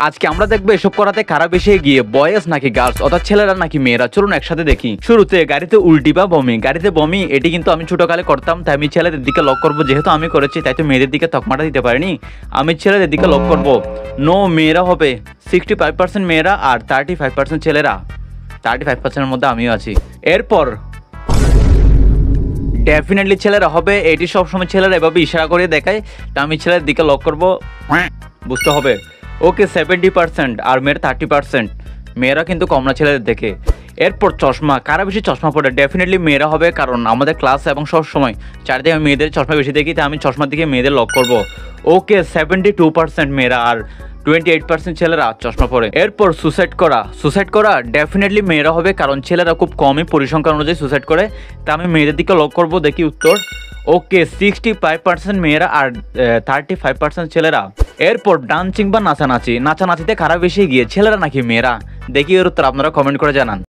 আজকে আমরা দেখবো এসব করাতে কারা বেশি এগিয়ে, বয়েজ নাকি গার্লস, অর্থাৎ ছেলেরা নাকি মেয়েরা। চলুন একসাথে দেখি। শুরুতে গাড়িতে উল্টি বা বমি। গাড়িতে বমি এটি কিন্তু আমি ছোটকালে করতাম, তাই আমি ছেলেদের দিকে লক করবো। যেহেতু আমি করেছি তাই তো মেয়েদের দিকে তকমাটা দিতে পারিনি, আমি ছেলেদের দিকে লক করবো। নো, মেয়েরা হবে 65% মেয়েরা আর 35% ছেলেরা। 35%-এর মধ্যে আমিও আছি। এরপর ডেফিনেটলি ছেলেরা হবে, এটি সবসময় ছেলেরা এভাবে ইশারা করে দেখায়, তা আমি ছেলের দিকে লক করবো, বুঝতে হবে। ওকে 70% আর মেয়েরা 30%, মেয়েরা কিন্তু কম না ছেলেদের দেখে। এরপর চশমা, কারা বেশি চশমা পড়ে? ডেফিনেটলি মেয়েরা হবে, কারণ আমাদের ক্লাস এবং সব সময় চারিদিকে আমি মেয়েদের চশমা বেশি দেখি, তাই আমি চশমার দিকে মেয়েদের লক করবো। ওকে 72% মেয়েরা আর 28% ছেলেরা চশমা পরে। এরপর সুসাইড করা ডেফিনেটলি মেয়েরা হবে, কারণ ছেলেরা খুব কমই পরিসংখ্যান অনুযায়ী সুসাইড করে, তা আমি মেয়েদের দিকে লক করবো। দেখি উত্তর। ওকে 65% মেয়েরা আর 35% ছেলেরা। এরপর ডান্সিং বা নাচানাচিতে কারা বেশি গিয়ে, ছেলেরা নাকি মেয়েরা? দেখি এর উত্তর আপনারা কমেন্ট করে জানান।